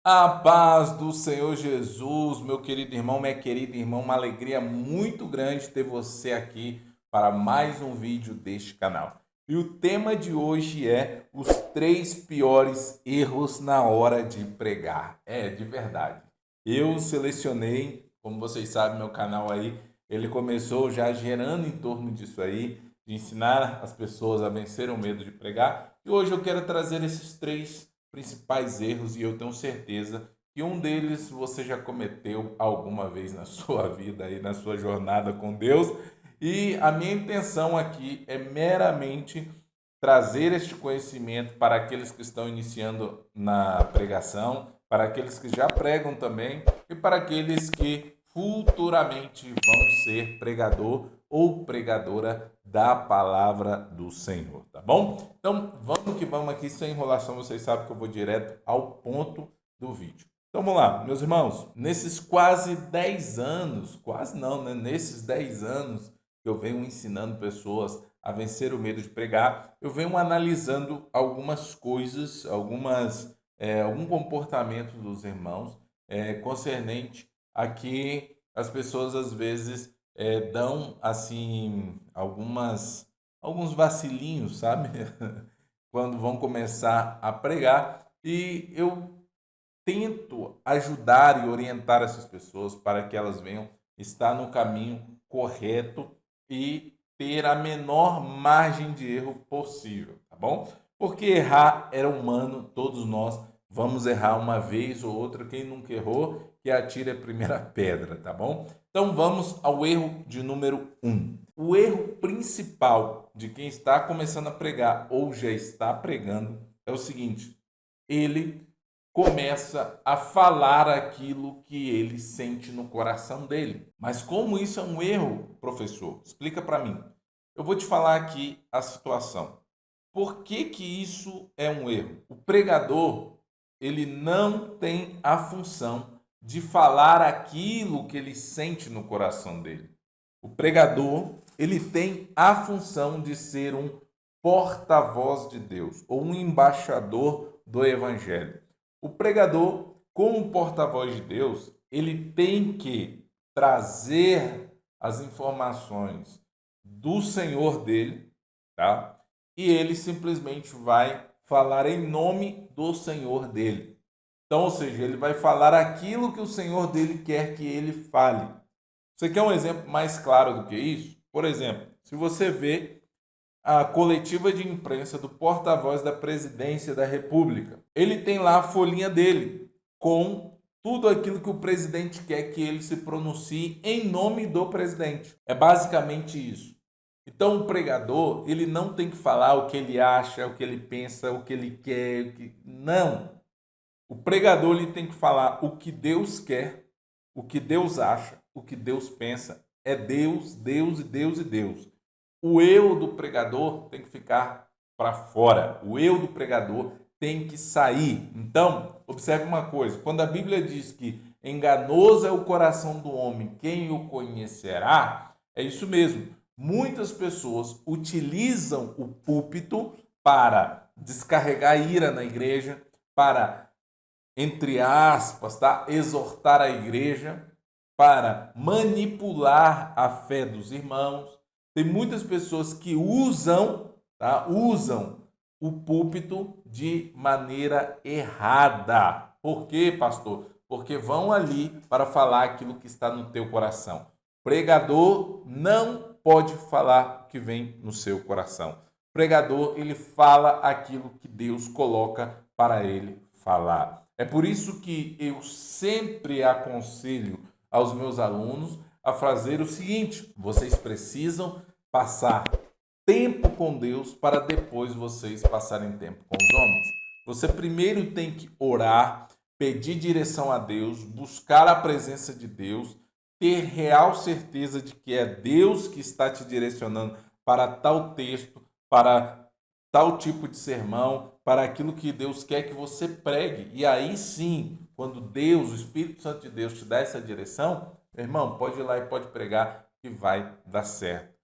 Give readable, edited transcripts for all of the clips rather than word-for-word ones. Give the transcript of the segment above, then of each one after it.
A paz do Senhor Jesus, meu querido irmão, minha querida irmã, uma alegria muito grande ter você aqui para mais um vídeo deste canal. E o tema de hoje é os três piores erros na hora de pregar. É, de verdade. Eu selecionei, como vocês sabem, meu canal aí, ele começou já gerando em torno disso aí, de ensinar as pessoas a vencer o medo de pregar. E hoje eu quero trazer esses três principais erros e eu tenho certeza que um deles você já cometeu alguma vez na sua vida e na sua jornada com Deus. E a minha intenção aqui é meramente trazer este conhecimento para aqueles que estão iniciando na pregação, para aqueles que já pregam também e para aqueles que futuramente vão ser pregador ou pregadora da palavra do Senhor, tá bom? Então, vamos que vamos aqui, sem enrolação, vocês sabem que eu vou direto ao ponto do vídeo. Então, vamos lá, meus irmãos, nesses quase 10 anos, quase não, né? Nesses 10 anos que eu venho ensinando pessoas a vencer o medo de pregar, eu venho analisando algumas coisas, algum comportamento dos irmãos concernente a que as pessoas às vezes dão assim alguns vacilinhos, sabe? Quando vão começar a pregar e eu tento ajudar e orientar essas pessoas para que elas venham estar no caminho correto e ter a menor margem de erro possível, tá bom? Porque errar é humano, todos nós vamos errar uma vez ou outra. Quem nunca errou, que atire a primeira pedra, tá bom? Então vamos ao erro de número um. O erro principal de quem está começando a pregar ou já está pregando é o seguinte: ele começa a falar aquilo que ele sente no coração dele. Mas como isso é um erro, professor? Explica para mim. Eu vou te falar aqui a situação. Por que que isso é um erro? O pregador, ele não tem a função de falar aquilo que ele sente no coração dele. O pregador, ele tem a função de ser um porta-voz de Deus ou um embaixador do evangelho. O pregador, como porta-voz de Deus, ele tem que trazer as informações do Senhor dele, tá? E ele simplesmente vai falar em nome do Senhor dele. Então, ou seja, ele vai falar aquilo que o Senhor dele quer que ele fale. Você quer um exemplo mais claro do que isso? Por exemplo, se você vê a coletiva de imprensa do porta-voz da presidência da República, ele tem lá a folhinha dele com tudo aquilo que o presidente quer que ele se pronuncie em nome do presidente. É basicamente isso. Então o pregador, ele não tem que falar o que ele acha, o que ele pensa, o que ele quer, não. O pregador ele tem que falar o que Deus quer, o que Deus acha, o que Deus pensa. É Deus, Deus e Deus e Deus. O eu do pregador tem que ficar para fora. O eu do pregador tem que sair. Então, observe uma coisa: quando a Bíblia diz que enganoso é o coração do homem, quem o conhecerá? É isso mesmo. Muitas pessoas utilizam o púlpito para descarregar ira na igreja, para, entre aspas, tá? Exortar a igreja, para manipular a fé dos irmãos. Tem muitas pessoas que usam, tá? Usam o púlpito de maneira errada. Por quê, pastor? Porque vão ali para falar aquilo que está no teu coração. Pregador não pode falar o que vem no seu coração. Pregador, ele fala aquilo que Deus coloca para ele falar. É por isso que eu sempre aconselho aos meus alunos a fazer o seguinte: vocês precisam passar tempo com Deus para depois vocês passarem tempo com os homens. Você primeiro tem que orar, pedir direção a Deus, buscar a presença de Deus, ter real certeza de que é Deus que está te direcionando para tal texto, para tal tipo de sermão, para aquilo que Deus quer que você pregue. E aí sim, quando Deus, o Espírito Santo de Deus, te dá essa direção, meu irmão, pode ir lá e pode pregar que vai dar certo.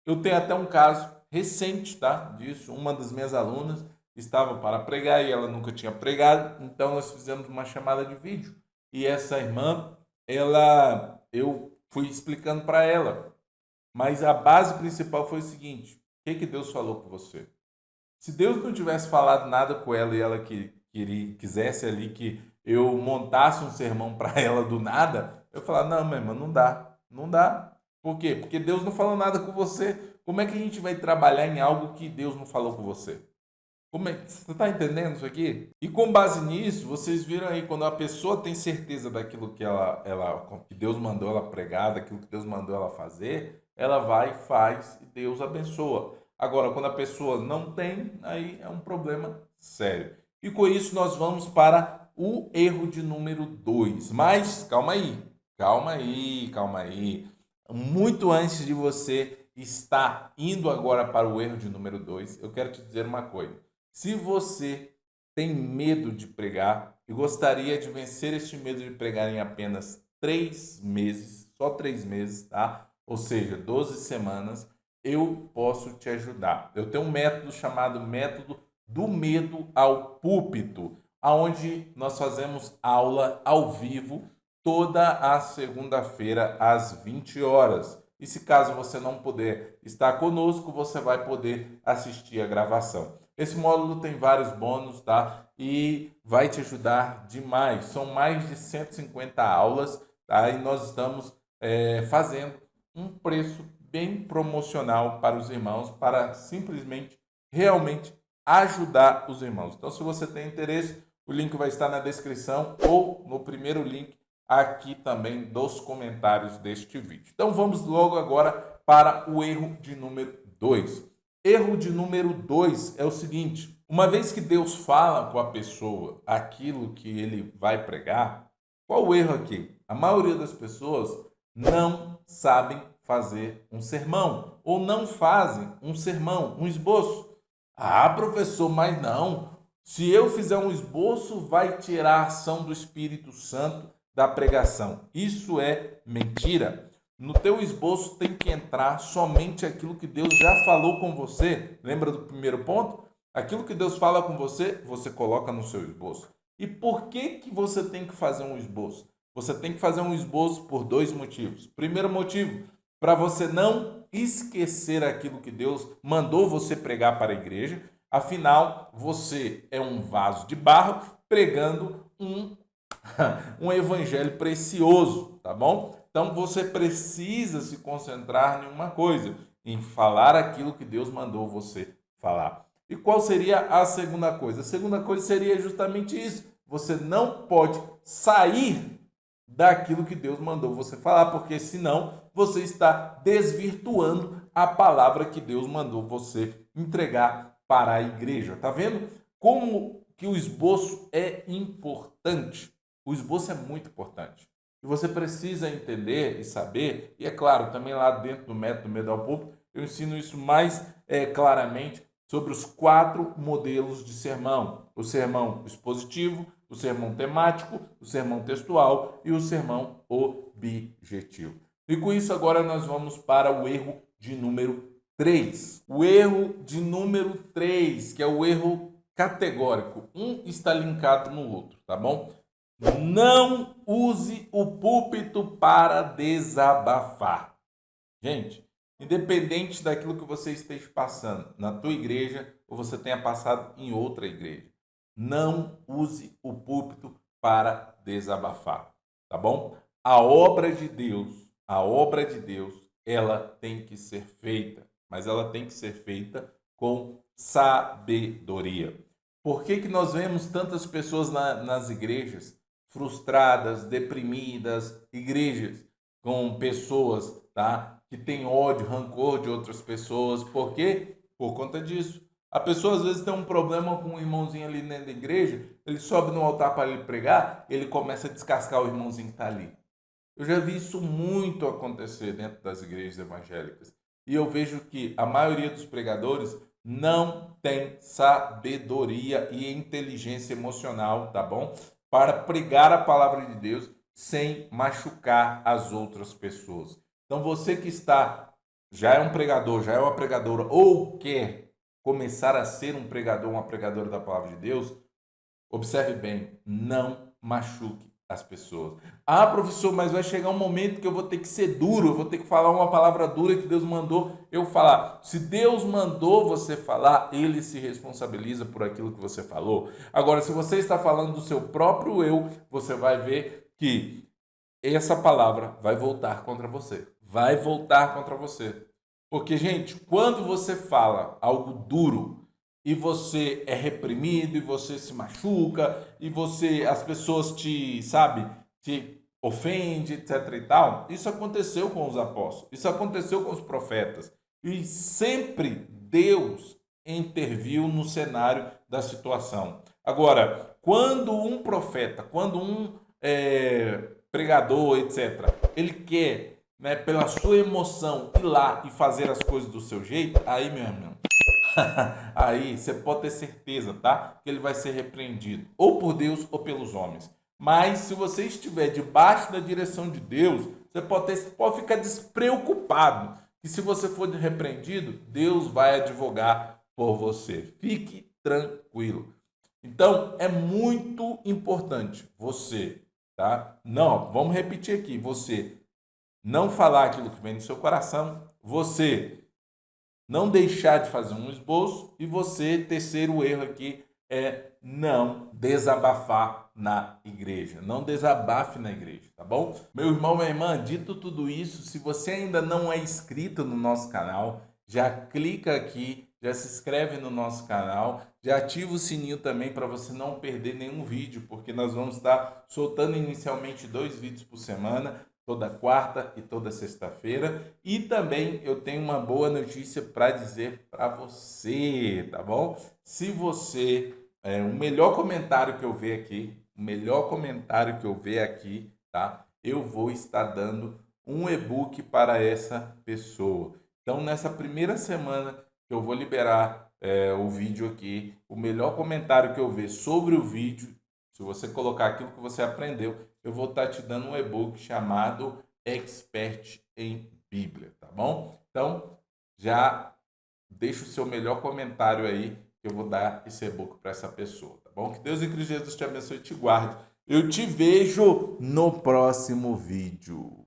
Eu tenho até um caso recente, tá? Disso, uma das minhas alunas, estava para pregar e ela nunca tinha pregado, então nós fizemos uma chamada de vídeo. E essa irmã, eu fui explicando para ela, mas a base principal foi o seguinte: o que Deus falou com você? Se Deus não tivesse falado nada com ela e ela quisesse ali que eu montasse um sermão para ela do nada, eu falar, não, minha irmã, não dá, não dá. Por quê? Porque Deus não falou nada com você. Como é que a gente vai trabalhar em algo que Deus não falou com você? Você está entendendo isso aqui? E com base nisso, vocês viram aí, quando a pessoa tem certeza daquilo que Deus mandou ela pregar, daquilo que Deus mandou ela fazer, ela vai, faz e Deus abençoa. Agora, quando a pessoa não tem, aí é um problema sério. E com isso nós vamos para o erro de número 2. Mas calma aí, calma aí, calma aí. Muito antes de você estar indo agora para o erro de número 2, eu quero te dizer uma coisa. Se você tem medo de pregar e gostaria de vencer este medo de pregar em apenas 3 meses, só 3 meses, tá? Ou seja, 12 semanas, eu posso te ajudar. Eu tenho um método chamado método do medo ao púlpito, aonde nós fazemos aula ao vivo toda a segunda-feira às 20 horas. E se caso você não puder estar conosco, você vai poder assistir a gravação. Esse módulo tem vários bônus, tá? E vai te ajudar demais. São mais de 150 aulas, tá? E nós estamos fazendo um preço bem promocional para os irmãos, para simplesmente, realmente ajudar os irmãos. Então, se você tem interesse, o link vai estar na descrição ou no primeiro link aqui também dos comentários deste vídeo. Então, vamos logo agora para o erro de número 2. Erro de número 2 é o seguinte: uma vez que Deus fala com a pessoa aquilo que ele vai pregar, qual o erro aqui? A maioria das pessoas não sabem fazer um sermão ou não fazem um sermão, um esboço. Ah, professor, mas não. Se eu fizer um esboço, vai tirar a ação do Espírito Santo da pregação. Isso é mentira. No teu esboço tem que entrar somente aquilo que Deus já falou com você. Lembra do primeiro ponto? Aquilo que Deus fala com você, você coloca no seu esboço. E por que você tem que fazer um esboço? Você tem que fazer um esboço por 2 motivos. Primeiro motivo, para você não esquecer aquilo que Deus mandou você pregar para a igreja. Afinal, você é um vaso de barro pregando um evangelho precioso, tá bom? Então você precisa se concentrar em uma coisa, em falar aquilo que Deus mandou você falar. E qual seria a segunda coisa? A segunda coisa seria justamente isso. Você não pode sair daquilo que Deus mandou você falar, porque senão você está desvirtuando a palavra que Deus mandou você entregar para a igreja. Tá vendo como que o esboço é importante? O esboço é muito importante. E você precisa entender e saber, e é claro, também lá dentro do método Medo ao Púlpito, eu ensino isso mais claramente sobre os 4 modelos de sermão: o sermão expositivo, o sermão temático, o sermão textual e o sermão objetivo. E com isso agora nós vamos para o erro de número 3. O erro de número 3, que é o erro categórico. Um está linkado no outro, tá bom? Não use o púlpito para desabafar. Gente, independente daquilo que você esteja passando na tua igreja ou você tenha passado em outra igreja, não use o púlpito para desabafar, tá bom? A obra de Deus, ela tem que ser feita, mas ela tem que ser feita com sabedoria. Por que nós vemos tantas pessoas nas igrejas frustradas, deprimidas, igrejas com pessoas, tá, que têm ódio, rancor de outras pessoas? Por quê? Por conta disso. A pessoa às vezes tem um problema com um irmãozinho ali dentro da igreja, ele sobe no altar para ele pregar, ele começa a descascar o irmãozinho que está ali. Eu já vi isso muito acontecer dentro das igrejas evangélicas. E eu vejo que a maioria dos pregadores não tem sabedoria e inteligência emocional, tá bom? Para pregar a palavra de Deus sem machucar as outras pessoas. Então você que já é um pregador, já é uma pregadora ou quer começar a ser um pregador, uma pregadora da palavra de Deus, observe bem, não machuque as pessoas. Ah, professor, mas vai chegar um momento que eu vou ter que ser duro, eu vou ter que falar uma palavra dura que Deus mandou eu falar. Se Deus mandou você falar, Ele se responsabiliza por aquilo que você falou. Agora, se você está falando do seu próprio eu, você vai ver que essa palavra vai voltar contra você. Vai voltar contra você. Porque, gente, quando você fala algo duro e você é reprimido e você se machuca e as pessoas te ofende, etc e tal, isso aconteceu com os apóstolos, isso aconteceu com os profetas. E sempre Deus interviu no cenário da situação. Agora, quando um profeta, quando pregador, etc., ele quer, né, pela sua emoção, ir lá e fazer as coisas do seu jeito, aí, meu irmão, aí você pode ter certeza, tá? Que ele vai ser repreendido, ou por Deus ou pelos homens. Mas se você estiver debaixo da direção de Deus, você pode ficar despreocupado. Que se você for repreendido, Deus vai advogar por você. Fique tranquilo. Então, é muito importante você, tá? Não, vamos repetir aqui. Você não falar aquilo que vem no seu coração, você não deixar de fazer um esboço e você, terceiro erro aqui, é não desabafar na igreja. Não desabafe na igreja, tá bom? Meu irmão, minha irmã, dito tudo isso, se você ainda não é inscrito no nosso canal, já clica aqui, já se inscreve no nosso canal, já ativa o sininho também para você não perder nenhum vídeo, porque nós vamos estar soltando inicialmente 2 vídeos por semana, toda quarta e toda sexta-feira. E também eu tenho uma boa notícia para dizer para você, tá bom? Se você, o melhor comentário que eu ver aqui, tá? Eu vou estar dando um e-book para essa pessoa. Então, nessa primeira semana que eu vou liberar o vídeo aqui, o melhor comentário que eu ver sobre o vídeo, se você colocar aquilo que você aprendeu, eu vou estar te dando um e-book chamado Expert em Bíblia, tá bom? Então, já deixa o seu melhor comentário aí, que eu vou dar esse e-book para essa pessoa, tá bom? Que Deus em Cristo Jesus te abençoe e te guarde. Eu te vejo no próximo vídeo.